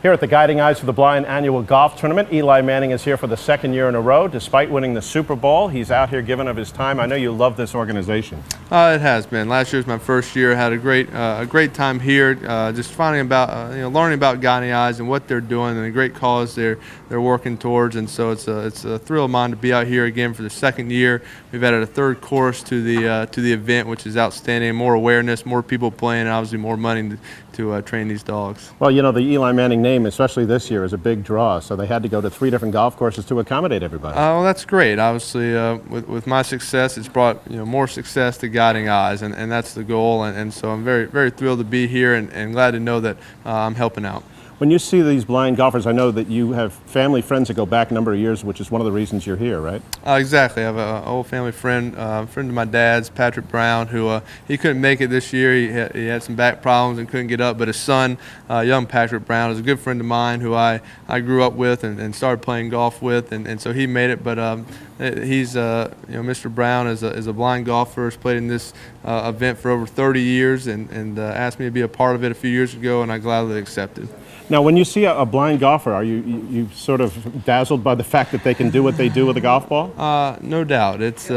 Here at the Guiding Eyes for the Blind annual golf tournament, Eli Manning is here for the second year in a row. Despite winning the Super Bowl, he's out here giving of his time. I know you love this organization. It has been. Last year was my first year. Had a great time here. Just finding about learning about Guiding Eyes and what they're doing and the great cause they're working towards. And so it's a thrill of mine to be out here again for the second year. We've added a third course to the event, which is outstanding. More awareness, more people playing, and obviously more money to train these dogs. Well, you know, the Eli Manning name, especially this year, is a big draw, so they had to go to 3 different golf courses to accommodate everybody. Well, that's great. Obviously, with my success, it's brought more success to Guiding Eyes, and that's the goal. And so I'm very thrilled to be here and glad to know that I'm helping out. When you see these blind golfers, I know that you have family friends that go back a number of years, which is one of the reasons you're here, right? Exactly. I have an old family friend, friend of my dad's, Patrick Brown, who he couldn't make it this year. He had some back problems and couldn't get up, but his son, young Patrick Brown, is a good friend of mine who I grew up with and started playing golf with, and so he made it. But he's Mr. Brown is a blind golfer. Has played in this event for over 30 years and asked me to be a part of it a few years ago, and I gladly accepted. Now, when you see a blind golfer, are you sort of dazzled by the fact that they can do what they do with a golf ball? No doubt. It's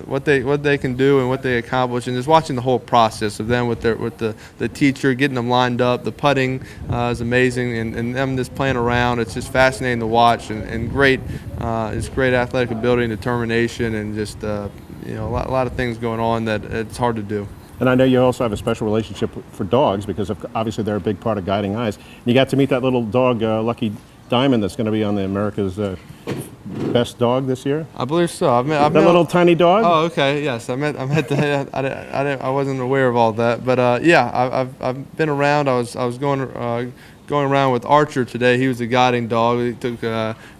what they can do and what they accomplish, and just watching the whole process of them with the teacher, getting them lined up. The putting is amazing, and them just playing around. It's just fascinating to watch, and great. It's great athletic ability and determination, and just a lot of things going on that it's hard to do. And I know you also have a special relationship for dogs because obviously they're a big part of Guiding Eyes. You got to meet that little dog, Lucky Diamond, that's going to be on the America's Best Dog this year. I believe so. I've met little tiny dog. Oh, okay. Yes, I met the. I wasn't aware of all that, but yeah, I've been around. I was going around with Archer today. He was a guiding dog.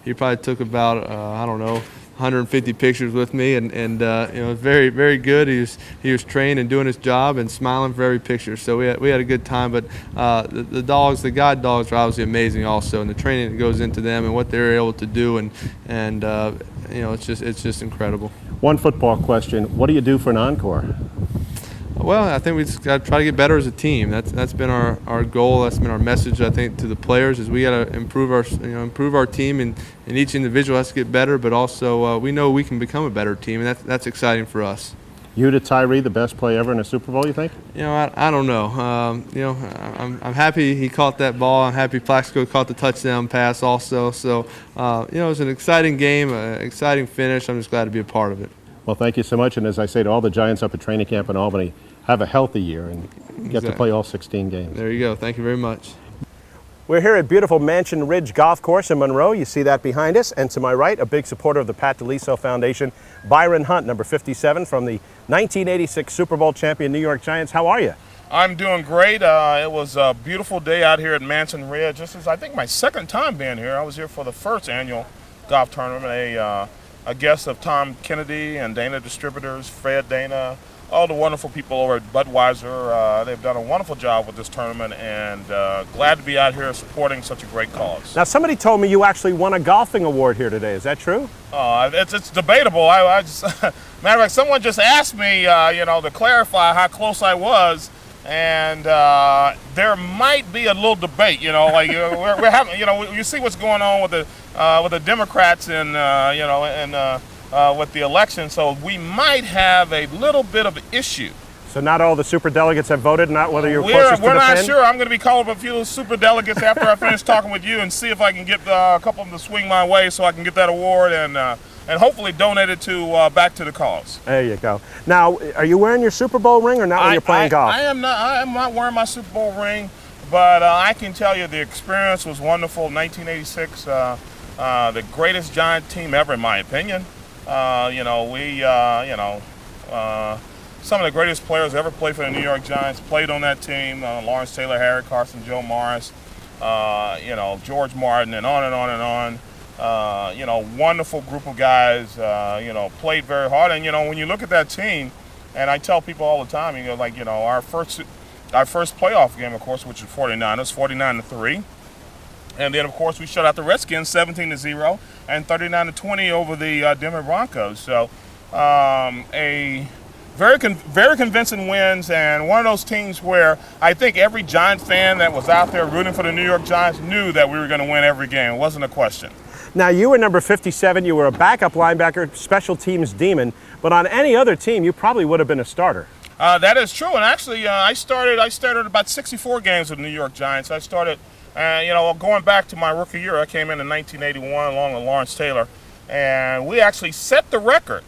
He probably took about I don't know, 150 pictures with me, and very good. He was trained and doing his job and smiling for every picture. So we had a good time. But the guide dogs are obviously amazing also, and the training that goes into them and what they're able to do, and it's just incredible. One football question: what do you do for an encore? Well, I think we just got to try to get better as a team. That's been our goal. That's been our message, I think, to the players, is we got to improve our team, and each individual has to get better. But also, we know we can become a better team, and that's exciting for us. You to Tyree, the best play ever in a Super Bowl, you think? I don't know. I'm happy he caught that ball. I'm happy Plaxico caught the touchdown pass also. So, it was an exciting game, an exciting finish. I'm just glad to be a part of it. Well, thank you so much. And as I say to all the Giants up at training camp in Albany, have a healthy year and get to play all 16 games. There you go. Thank you very much. We're here at beautiful Mansion Ridge Golf Course in Monroe. You see that behind us. And to my right, a big supporter of the Pat DeLiso Foundation, Byron Hunt, number 57 from the 1986 Super Bowl champion New York Giants. How are you? I'm doing great. It was a beautiful day out here at Mansion Ridge. This is, I think, my second time being here. I was here for the first annual golf tournament, a guest of Tom Kennedy and Dana Distributors, Fred Dana, all the wonderful people over at Budweiser. They've done a wonderful job with this tournament, and glad to be out here supporting such a great cause. Now, somebody told me you actually won a golfing award here today. Is that true? It's debatable. I just, matter of fact, someone just asked me, to clarify how close I was. And there might be a little debate, we're having, you see what's going on with the Democrats and with the election, so we might have a little bit of an issue. So not all the super delegates have voted, not whether you're closest to the We're not pin? sure. I'm going to be calling up a few super delegates after I finish talking with you and see if I can get a couple of them to swing my way so I can get that award and hopefully donate it to back to the cause. There you go. Now, are you wearing your Super Bowl ring or not when you're playing golf? I am not wearing my Super Bowl ring, but I can tell you the experience was wonderful. 1986, the greatest Giant team ever, in my opinion. Some of the greatest players ever played for the New York Giants played on that team. Lawrence Taylor, Harry Carson, Joe Morris, George Martin, and on and on and on. Wonderful group of guys, played very hard. And, when you look at that team, and I tell people all the time, our first playoff game, of course, which was 49ers, 49-3. And then, of course, we shut out the Redskins 17-0 and 39-20 over the Denver Broncos. So a very convincing wins, and one of those teams where I think every Giant fan that was out there rooting for the New York Giants knew that we were going to win every game. It wasn't a question. Now, you were number 57. You were a backup linebacker, special teams demon. But on any other team, you probably would have been a starter. That is true, and actually, I started about 64 games with the New York Giants. I started, going back to my rookie year. I came in 1981 along with Lawrence Taylor, and we actually set the record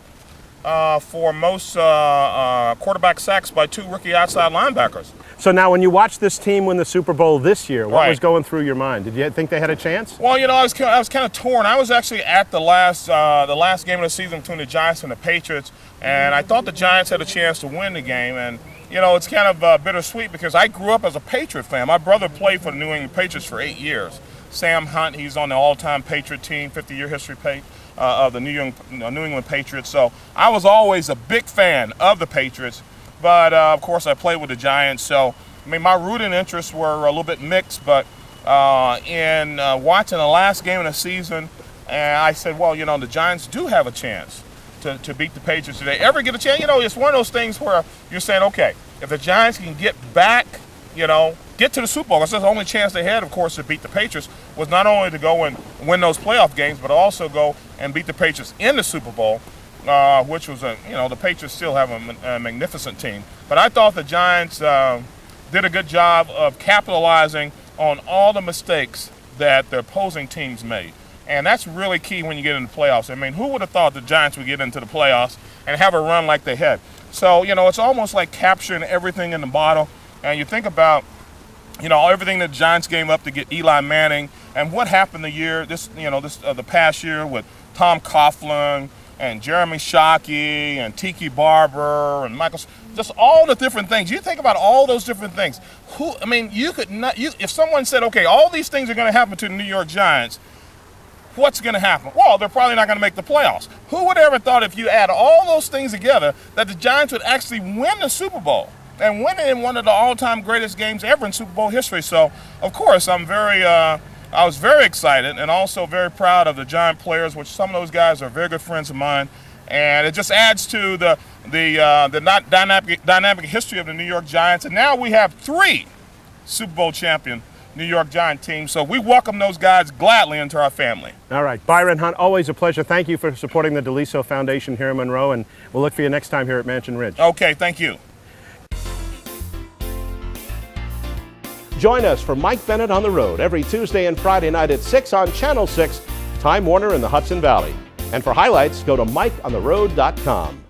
for most quarterback sacks by 2 rookie outside linebackers. So now when you watch this team win the Super Bowl this year, what Right. was going through your mind? Did you think they had a chance? Well, I was kind of torn. I was actually at the last game of the season between the Giants and the Patriots, and I thought the Giants had a chance to win the game. And it's kind of bittersweet because I grew up as a Patriot fan. My brother played for the New England Patriots for 8 years. Sam Hunt, he's on the all-time Patriot team, 50-year history of the New England Patriots. So I was always a big fan of the Patriots, but of course I played with the Giants. So my rooting interests were a little bit mixed. But in watching the last game of the season, I said, well, the Giants do have a chance to beat the Patriots today. Ever get a chance? It's one of those things where you're saying, okay, if the Giants can get back, get to the Super Bowl. That's the only chance they had, of course, to beat the Patriots was not only to go and win those playoff games, but also go and beat the Patriots in the Super Bowl, which was the Patriots still have a magnificent team. But I thought the Giants did a good job of capitalizing on all the mistakes that the opposing teams made. And that's really key when you get into the playoffs. Who would have thought the Giants would get into the playoffs and have a run like they had? So, it's almost like capturing everything in the bottle. And you think about, everything that the Giants gave up to get Eli Manning and what happened the past year with Tom Coughlin and Jeremy Shockey and Tiki Barber and Michael, just all the different things. You think about all those different things. If someone said, okay, all these things are going to happen to the New York Giants, what's going to happen? Well, they're probably not going to make the playoffs. Who would have ever thought if you add all those things together that the Giants would actually win the Super Bowl and win it in one of the all-time greatest games ever in Super Bowl history? So, of course, I was very excited and also very proud of the Giant players, which some of those guys are very good friends of mine. And it just adds to the dynamic history of the New York Giants. And now we have 3 Super Bowl champion New York Giant teams. So we welcome those guys gladly into our family. All right. Byron Hunt, always a pleasure. Thank you for supporting the DeLiso Foundation here in Monroe, and we'll look for you next time here at Mansion Ridge. Okay, thank you. Join us for Mike Bennett on the Road every Tuesday and Friday night at 6 on Channel 6, Time Warner in the Hudson Valley. And for highlights, go to MikeOnTheRoad.com.